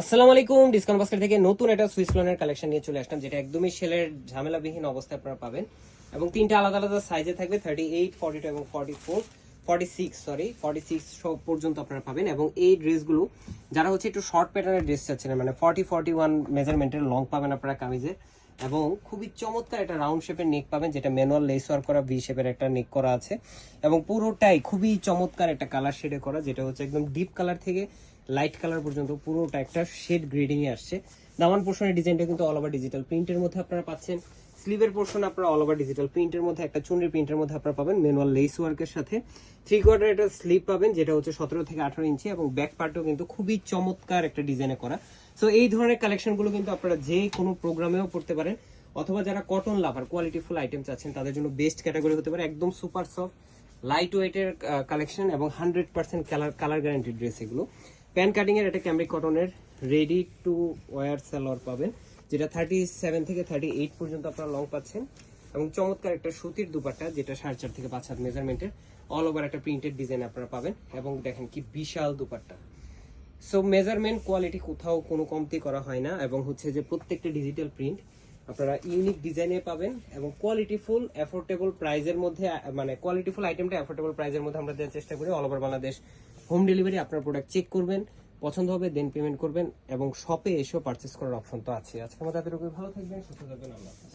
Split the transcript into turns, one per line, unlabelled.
আসসালামু আলাইকুম। Discount basket থেকে নতুন একটা সুইস লোনের কালেকশন নিয়ে চলে আসলাম, যেটা একদমই সেলের ঝামেলাবিহীন অবস্থায় আপনারা পাবেন এবং তিনটা আলাদা আলাদা সাইজে থাকবে, 38, 42 এবং 46 পর্যন্ত আপনারা পাবেন। এবং এই ড্রেসগুলো যারা হচ্ছে একটু শর্ট প্যাটার্নের ড্রেস চাচ্ছেন, মানে 41 মেজারমেন্টের লং পাবেন আপনারা কামিজে, এবং খুবই চমৎকার একটা রাউন্ড শেপের নেক পাবেন, যেটা ম্যানুয়াল লেস ওয়ার্ক করা ভি শেপের একটা নেক করা আছে এবং পুরোটাই খুবই চমৎকার একটা কালার শেডে করা, যেটা হচ্ছে একদম ডিপ কালার থেকে লাইট কালার পর্যন্ত পুরোটা একটা শেড গ্রেডিং এ আসছে। দামান পোর্শনের ডিজাইনটা কিন্তু অল ওভার ডিজিটাল প্রিন্টের মধ্যে আপনারা পাচ্ছেন। স্লিভের পোর্শন আপনারা অল ওভার ডিজিটাল প্রিন্টের মধ্যে, একটা চুনরি প্রিন্টের মধ্যে আপনারা পাবেন ম্যানুয়াল লেস ওয়ার্কের সাথে। 3/4 একটা স্লিভ পাবেন, যেটা হচ্ছে 17 থেকে 18 ইঞ্চি, এবং ব্যাক পার্টও কিন্তু খুবই চমৎকার একটা ডিজাইনে করা। সো এই ধরনের কালেকশনগুলো কিন্তু আপনারা যে কোনো প্রোগ্রামেও পড়তে পারেন, অথবা যারা কটন লাভার কোয়ালিটিফুল আইটেম চাচ্ছেন তাদের জন্য বেস্ট ক্যাটাগরি হতে পারে। একদম সুপার সফট লাইট ওয়েটের কালেকশন এবং 100% কালার গ্যারান্টি ড্রেস এগুলো। প্যান কাটিং এর একটা ক্যামরিক কটনের রেডি টু ওয়্যার সালোয়ার পাবেন, যেটা 37 থেকে 38 পর্যন্ত আপনারা লং পাচ্ছেন, এবং চমৎকার একটা সুতির দুপাট্টা, যেটা 4.5 থেকে 5 হাত মেজারমেন্টের অল ওভার একটা প্রিন্টেড ডিজাইন আপনারা পাবেন। এবং দেখেন কি বিশাল দুপাট্টা। সো মেজারমেন্ট কোয়ালিটি কোথাও কোনো কমতি করা হয় না, এবং হচ্ছে যে প্রত্যেকটা ডিজিটাল প্রিন্ট আপনারা ইউনিক ডিজাইনে পাবেন এবং কোয়ালিটিফুল অ্যাফোর্ডেবল প্রাইজের মধ্যে, মানে কোয়ালিটিফুল আইটেমটা অ্যাফোর্ডেবল প্রাইজের মধ্যে আমরা দেওয়ার চেষ্টা করি। All over Bangladesh home delivery. আপনার প্রোডাক্ট চেক করবেন, পছন্দ হবে দেন পেমেন্ট করবেন, এবং শপে এসেও পারচেস করার অপশন তো আছে। আজকে আমাদের এতটুকুই, ভালো থাকবেন, সুস্থ থাকবেন, আল্লাহ হাফেজ।